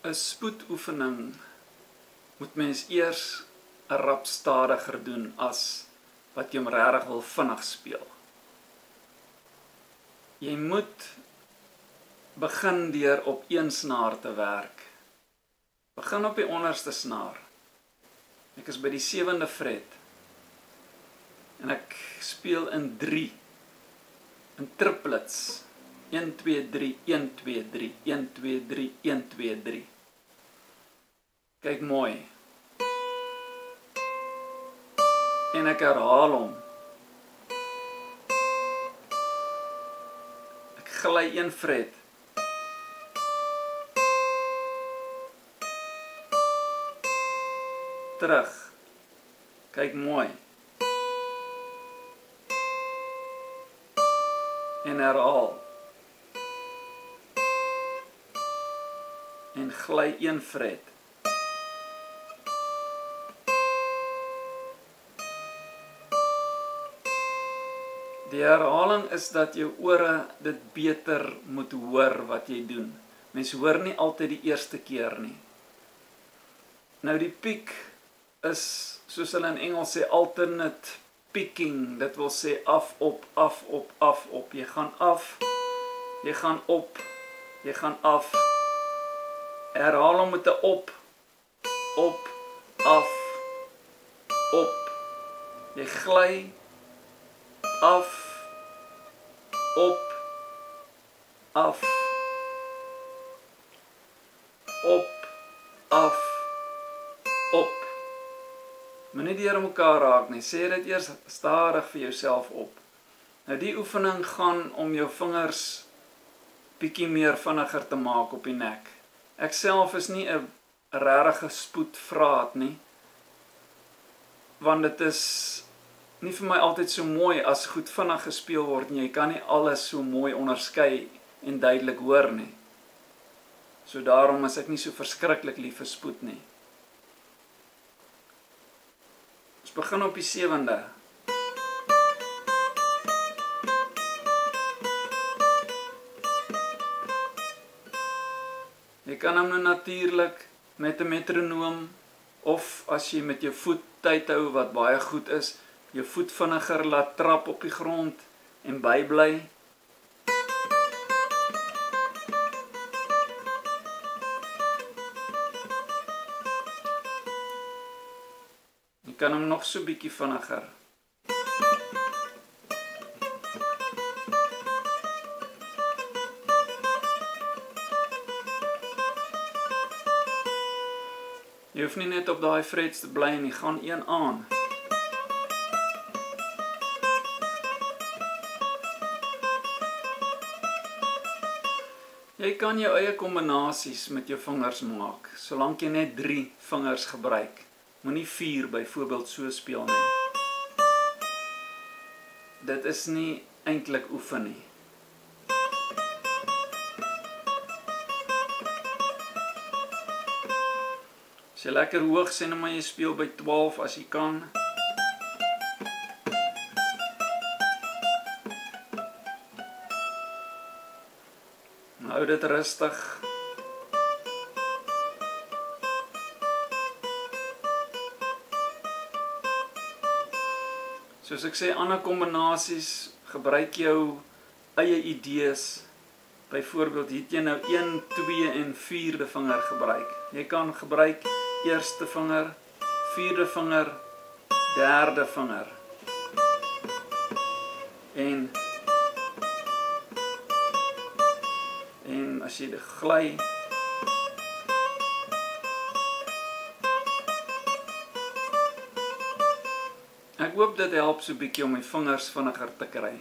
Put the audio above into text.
'n spoedoefening moet mens eers 'n rap stadiger doen as wat jy hom regtig wil vinnig speel. Jy moet begin deur op een snaar te werk. Begin op die onderste snaar. Ek is by die 7de fret. En ek speel in 3. In triplets. 1 2 3 1 2 3 1 2 3 1 2 3. Kyk mooi. En ek herhaal hom. Ek gly 1 fret. Terug. Kyk mooi. En herhaal. En gly 1 fret. Die herhaling is dat jou ore dit beter moet hoor wat jy doen. Mens hoor nie altyd die eerste keer nie. Nou die piek is, soos hulle in Engels sê, alternate picking. Dit wil sê af, op, af, op, af, op. Jy gaan af, jy gaan op, jy gaan af. Herhaal hom met 'n op, af, op. Jy gly, af, op, af, op, af, op. Moenie deur mekaar raak nie, sê dit eers stadig vir jouself op. Nou die oefening gaan om jou vingers bietjie meer vinniger te maak op die nek. Ek self is nie 'n regte spoedvraat nie, want dit is nie vir my altyd so mooi as goed vinnig gespeel word en jy kan nie alles so mooi onderskei en duidelik hoor nie. So daarom is ek nie so verskriklik lief vir spoed nie. Ons begin op die 7de. Jy kan hom nou natuurlik met 'n metronoom of as jy met jou voet tyd hou wat baie goed is, jou voet vinniger laat trap op die grond en bybly. Jy kan hom nog so bietjie vinniger. Jy hoef nie net op daai frets te bly nie, gaan een aan. Jy kan jou eie kombinasies met jou vingers maak, solank jy net 3 vingers gebruik. Moenie 4 byvoorbeeld so speel nie. Dit is nie eintlik oefen nie. As jy lekker hoog sê, nou maar jy speel by 12 as jy kan. Hou dit rustig. Soos ek sê, ander kombinasies, gebruik jou eie idees. Byvoorbeeld, het jy nou 1, 2 en 4de vinger gebruik. Jy kan gebruik eerste vinger, 4de vinger, 3de vinger. En as jy dit gly, ek hoop dit help so bietjie om my vingers vinniger te kry.